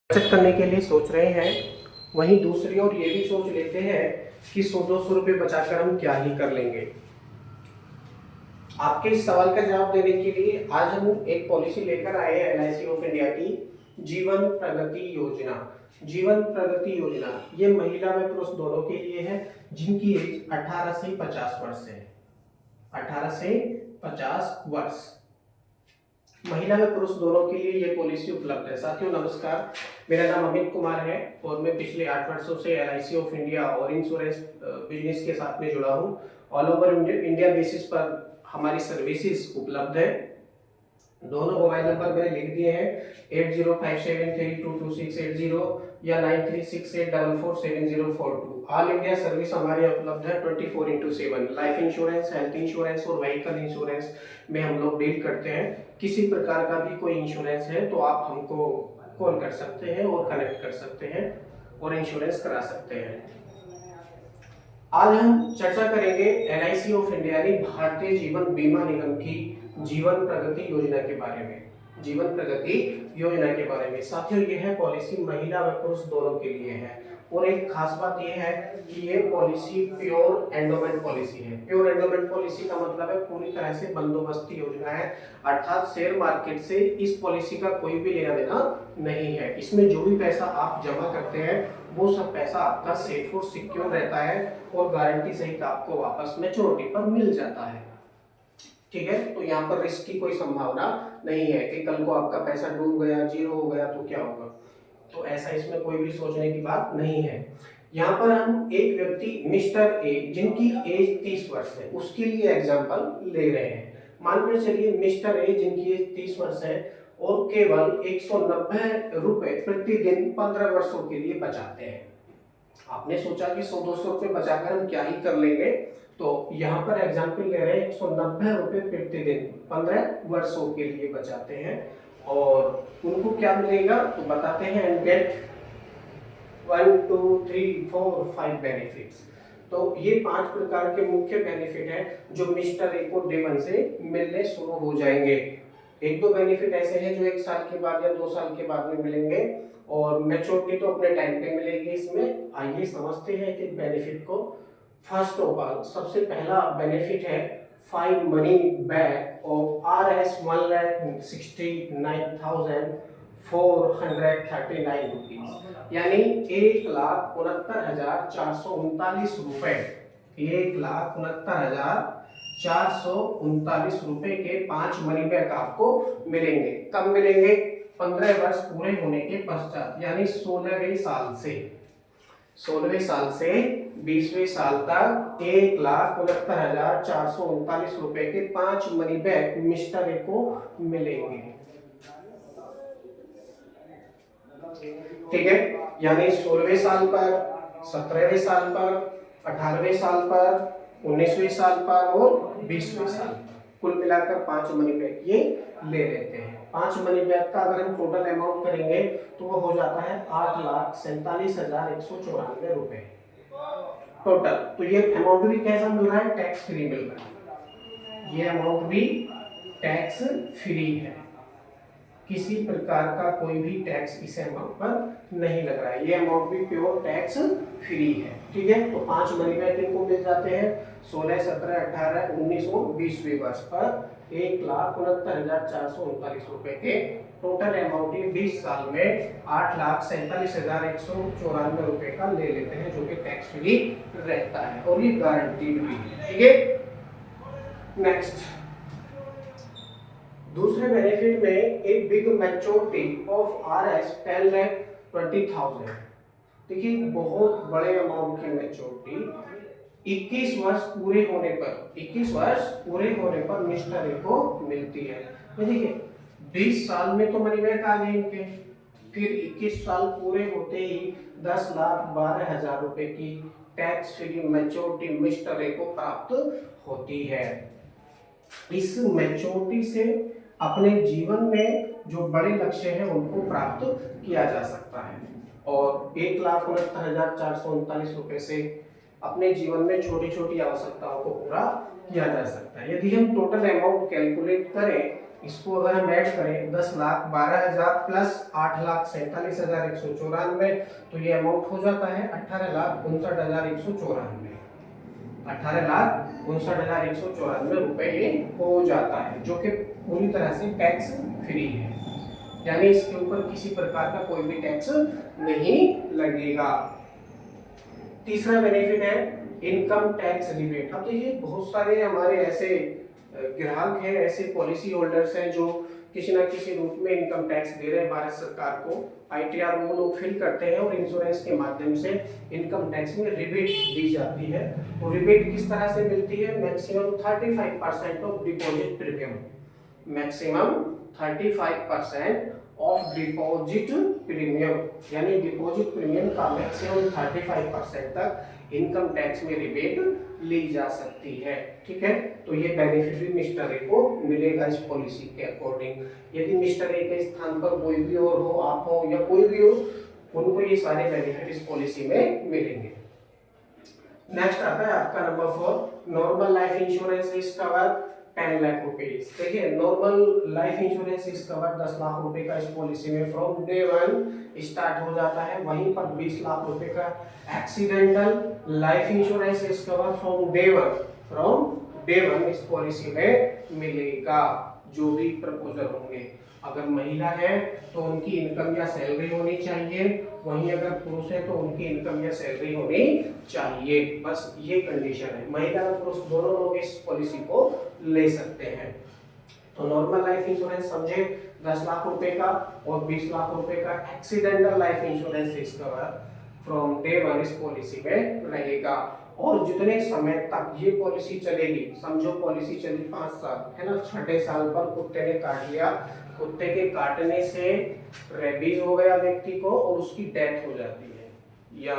बचत करने के लिए सोच रहे हैं, वहीं दूसरी ओर ये भी सोच लेते हैं कि 100-200 रुपये बचाकर हम क्या ही कर लेंगे। आपके इस सवाल का जवाब देने के लिए आज हम एक पॉलिसी लेकर आए हैं एलआईसी ऑफ इंडिया की जीवन प्रगति योजना। जीवन प्रगति योजना ये महिला व पुरुष दोनों के लिए है जिनकी एज 18 से 50 वर्ष है। 18 से 50 वर्ष महिला व पुरुष दोनों के लिए ये पॉलिसी उपलब्ध है। साथियों नमस्कार, मेरा नाम अमित कुमार है और मैं पिछले 8 वर्षों से एलआईसी ऑफ इंडिया और इंश्योरेंस बिजनेस के साथ में जुड़ा हूँ। ऑल ओवर इंडिया बेसिस पर हमारी सर्विसेज उपलब्ध है। दोनों मोबाइल नंबर मैंने लिख दिए हैं 8057322680 या 9368447042। ऑल इंडिया सर्विस हमारी उपलब्ध है 24/7। लाइफ इंश्योरेंस, हेल्थ इंश्योरेंस और व्हीकल इंश्योरेंस में हम लोग डील करते हैं। किसी प्रकार का भी कोई इंश्योरेंस है तो आप हमको कॉल कर सकते हैं और कनेक्ट कर सकते हैं और इंश्योरेंस करा सकते हैं। आज हम चर्चा करेंगे एलआईसी ऑफ इंडिया यानी भारतीय जीवन बीमा निगम की जीवन प्रगति योजना के बारे में। जीवन प्रगति योजना के बारे में साथियों, यह है पॉलिसी महिला व पुरुष दोनों के लिए है और एक खास बात यह है कि ये पॉलिसी प्योर एंडोमेंट पॉलिसी है। प्योर एंडोमेंट पॉलिसी का मतलब है पूरी तरह से बंदोबस्ती योजना है, अर्थात शेयर मार्केट से इस पॉलिसी का कोई भी लेना देना नहीं है। इसमें जो भी पैसा आप जमा करते हैं वो सब पैसा आपका सेफ और सिक्योर रहता है और गारंटी सहित आपको वापस मैच्योरिटी पर मिल जाता है। ठीक है, तो यहाँ पर रिस्क की कोई संभावना नहीं है कि कल को आपका पैसा डूब गया, जीरो हो गया तो क्या होगा। तो ऐसा इसमें कोई भी सोचने की बात नहीं है। यहाँ पर हम एक व्यक्ति मिस्टर ए जिनकी एज 30 वर्ष है उसके लिए एग्जांपल ले रहे हैं। मान कर चलिए मिस्टर ए जिनकी एज 30 वर्ष है और केवल 190 रुपए प्रतिदिन 15 वर्षों के लिए बचाते हैं। आपने सोचा कि 100-200 रुपए बचाकर हम क्या ही कर लेंगे, तो यहाँ पर एग्जाम्पल ले रहे हैं 190 रुपए प्रतिदिन 15 वर्षों के लिए बचाते हैं और उनको क्या मिलेगा तो बताते हैं एंड गेट 1 2 3 4 5 बेनिफिट्स। तो ये 5 प्रकार के मुख्य बेनिफिट हैं जो मिस्टर ए को डे 1 से मिलने शुरू हो जाएंगे। एक दो बेनिफिट ऐसे हैं जो 1 साल के बाद या 2 साल के बाद में मिलेंगे और मैच्योरिटी तो अपने टाइम पे मिलेगी। इसमें आइए समझते हैं कि बेनिफिट को। फर्स्ट ऑफ ऑल सबसे पहला बेनिफिट है 5 money back of RS 1,69,439 rupees, यानी 1,69,439 रुपए। 1,69,439 रुपए के 5 मनी बैक आपको मिलेंगे। कब मिलेंगे? 15 वर्ष पूरे होने के पश्चात, यानी 16वें साल से 20वें साल तक 1,69,439 रुपए के 5 मनी बैक मिस्टर ए को मिलेंगे। ठीक है, यानी 16वें साल पर, 17वें साल पर, 18वें साल पर, 19वें साल पर और 20वें साल पर, कुल मिलाकर 5 मनी बैक ये ले लेते हैं। 5 मनी बैक का अगर हम टोटल अमाउंट करेंगे तो वो हो जाता है 8,47,194 रुपए टोटल। तो ये अमाउंट भी कैसा मिल रहा है? टैक्स फ्री मिल रहा है। ये अमाउंट भी टैक्स फ्री है, किसी प्रकार का कोई भी टैक्स इस अमाउंट पर नहीं लग रहा है। ये अमाउंट भी प्योर टैक्स फ्री है। ठीक है, तो 5 मनी बैक इनको मिल जाते हैं 16, 17, 18, 19 और 20वें वर्ष पर 1,69,439 रुपए के टोटल अमाउंट 20 साल में 8,47,194 रुपए का ले लेते हैं जो कि टैक्स फ्री रहता है और ये गारंटीड भी है। ठीक है, नेक्स्ट दूसरे बेनिफिट में एक बिग मैच्योरिटी ऑफ RS 10,20,000। देखिए बहुत बड़े अमाउंट की मैच्योरिटी 21 वर्ष पूरे होने पर मिस्टर ए को मिलती है। देखिए 20 साल में तो मनी बैक आ गए इनके, फिर 21 साल पूरे होते ही 10,12,000 रुपए की tax free maturity mister A को प्राप्त होती है। इस मैच्योरिटी से अपने जीवन में जो बड़े लक्ष्य हैं उनको प्राप्त किया जा सकता है और 1,69,439 रुपए से अपने जीवन में छोटी छोटी आवश्यकताओं को पूरा किया जा सकता है। यदि हम टोटल अमाउंट कैलकुलेट करें इसको अगर हम ऐड करें 10,12,000 प्लस 8,47,194, तो ये अमाउंट हो जाता है 18,59,194। 18,59,194 रुपए ये हो जाता है, जो कि पूरी तरह से टैक्स फ्री है, यानी इसके ऊपर किसी प्रकार का कोई भी टैक्स नहीं लगेगा। तीसरा बेनिफिट है इनकम टैक्स रिबेट। अब देखिए बहुत सारे हमारे ऐसे ग्राहक हैं, ऐसे पॉलिसी होल्डर्स हैं जो किसी ना किसी रूप में इनकम टैक्स दे रहे हैं भारत सरकार को। आईटीआर वो लोग फिल करते हैं और इंश्योरेंस के माध्यम से इनकम टैक्स में रिबेट दी जाती है। तो रिबेट किस तरह से मिलती है? Maximum 35% of deposit premium, maximum 35% of deposit premium, यानी डिपॉजिट प्रीमियम का मैक्सिमम 35% तक इनकम टैक्स में रिबेट ली जा सकती है। ठीक है, तो ये बेनिफिट भी मिस्टर ए को मिलेगा इस पॉलिसी के अकॉर्डिंग। यदि मिस्टर ए के स्थान पर कोई भी और हो, आप हो या कोई भी हो, उनको ये सारे बेनिफिट इस पॉलिसी में मिलेंगे। नेक्स्ट आता है आपका number 4, normal life insurance is cover 10 lakh rupees. देखिए normal life insurance is cover 10 lakh रुपए का इस पॉलिसी में फ्रॉम डे 1 स्टार्ट हो जाता है। वहीं पर 20 लाख रुपए का accidental life insurance is cover from day 1 इस पॉलिसी में मिलेगा। जो भी प्रपोजल होंगे, अगर महिला है तो उनकी इनकम या सैलरी होनी चाहिए, वहीं अगर पुरुष है तो उनकी इनकम या सैलरी होनी चाहिए, बस ये कंडीशन है। महिला और पुरुष दोनों लोग इस पॉलिसी को ले सकते हैं। तो नॉर्मल लाइफ इंश्योरेंस समझे 10 लाख रुपए का और 20 लाख रुपए का एक्सीडेंटल लाइफ इंश्योरेंस इस कवर फ्रॉम डे 1 इस पॉलिसी में रहेगा। और जितने समय तक ये पॉलिसी चलेगी, समझो पॉलिसी चली 5 साल, है ना, 6ठे साल पर कुत्ते ने काट लिया, कुत्ते के काटने से रेबीज हो गया व्यक्ति को और उसकी डेथ हो जाती है, या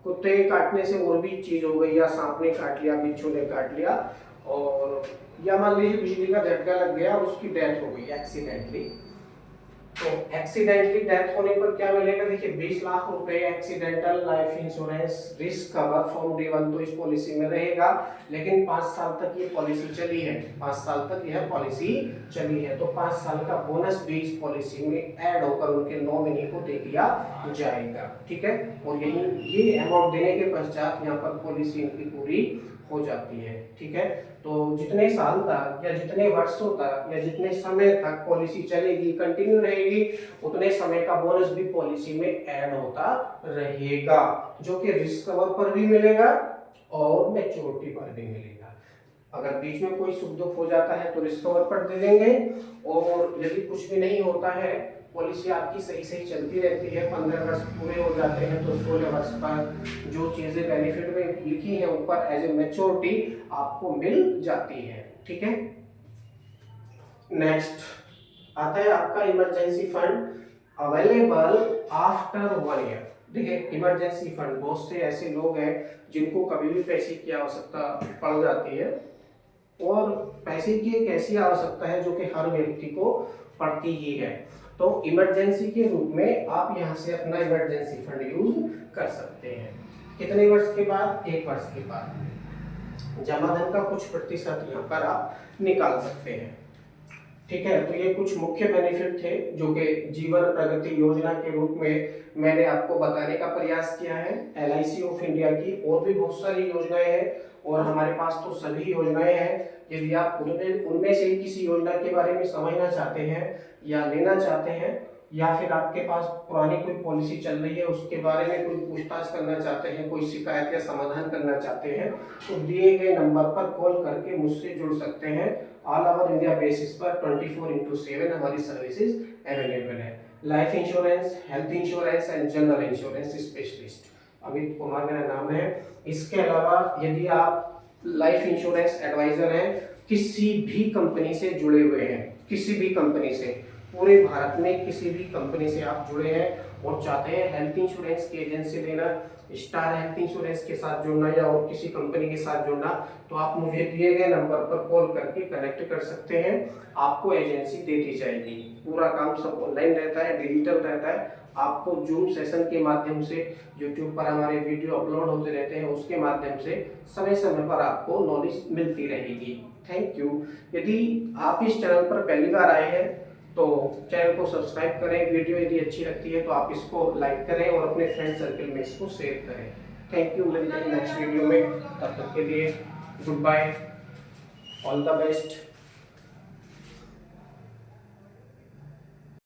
कुत्ते के काटने से और भी चीज हो गई, या सांप ने काट लिया, बिच्छू ने काट लिया, और या मान लीजिए बिजली का झटका लग गया और उसकी डेथ हो गई एक्सीडेंटली। तो एक्सीडेंटली डेथ होने पर क्या मिलेगा? देखिए 20 लाख रुपए accidental life insurance risk cover from day 1 तो इस पॉलिसी में रहेगा, लेकिन 5 साल तक ये पॉलिसी चली है, 5 साल तक यह पॉलिसी चली है, तो 5 साल का बोनस भी इस पॉलिसी में ऐड होकर उनके नॉमिनी को दे दिया जाएगा। ठीक है, और यही ये अमाउंट देने के पश्चात यहाँ पर पॉलिसी इनकी पूरी हो जाती है। ठीक है, तो जितने साल तक या जितने वर्षों तक या जितने समय तक पॉलिसी चलेगी, कंटिन्यू रहेगी, उतने समय का बोनस भी पॉलिसी में ऐड होता रहेगा, जो कि रिस्क कवर पर भी मिलेगा और मैच्योरिटी पर भी मिलेगा। अगर बीच में कोई सुख दुख हो जाता है तो रिस्क कवर पर दे देंगे, और यदि कुछ भी नहीं होता है, पॉलिसी आपकी सही सही चलती रहती है, 15 वर्ष पूरे हो जाते हैं, तो 16 वर्ष पर जो चीजें बेनिफिट में लिखी हैं ऊपर एज ए मैच्योरिटी आपको मिल जाती है। ठीक है, नेक्स्ट आता है आपका emergency fund available after 1 year. देखिए इमरजेंसी फंड, बहुत से ऐसे लोग हैं जिनको कभी भी पैसे की आवश्यकता पड़ जाती है, और पैसे की एक ऐसी आवश्यकता है जो कि हर व्यक्ति को पड़ती ही है। तो इमरजेंसी के रूप में आप यहाँ से अपना इमरजेंसी फंड यूज कर सकते हैं। कितने वर्ष के बाद? 1 वर्ष के बाद जमा धन का कुछ प्रतिशत यहाँ पर आप निकाल सकते हैं। ठीक है, तो ये कुछ मुख्य बेनिफिट थे जो कि जीवन प्रगति योजना के रूप में मैंने आपको बताने का प्रयास किया है। LIC ऑफ इंडिया की और भी बहुत सारी योजनाएं हैं, और हमारे पास तो सभी योजनाएं हैं। यदि आप उनमें से ही किसी योजना के बारे में समझना चाहते हैं या लेना चाहते हैं, या फिर आपके पास पुरानी कोई पॉलिसी चल रही है उसके बारे में कोई पूछताछ करना चाहते हैं, कोई शिकायत या समाधान करना चाहते हैं, तो दिए गए नंबर पर कॉल करके मुझसे जुड़ सकते हैं। ऑल ओवर इंडिया बेसिस पर 24/7 हमारी सर्विसेज अवेलेबल है। Life insurance, health insurance and general insurance specialist Amit Kumar मेरा नाम है। इसके अलावा यदि आप लाइफ इंश्योरेंस एडवाइजर हैं, किसी भी कंपनी से जुड़े हुए हैं, किसी भी कंपनी से, पूरे भारत में किसी भी कंपनी से आप जुड़े हैं और चाहते हैं हेल्थ इंश्योरेंस की एजेंसी लेना, स्टार हेल्थ इंश्योरेंस के साथ जुड़ना या और किसी कंपनी के साथ जुड़ना, तो आप मुझे दिए गए नंबर पर कॉल करके कनेक्ट कर सकते हैं। आपको एजेंसी दे दी जाएगी। पूरा काम सब ऑनलाइन रहता है, डिजिटल रहता है। आपको जूम सेशन के माध्यम से, यूट्यूब पर हमारे वीडियो अपलोड होते रहते हैं, उसके माध्यम से समय समय पर आपको नॉलेज मिलती रहेगी। Thank you. यदि आप इस चैनल पर पहली बार आए हैं तो चैनल को सब्सक्राइब करें। वीडियो यदि अच्छी लगती है तो आप इसको लाइक करें और अपने फ्रेंड सर्कल में इसको शेयर करें। Thank you. मिलते हैं नेक्स्ट वीडियो में, तब तक के लिए goodbye, all the best.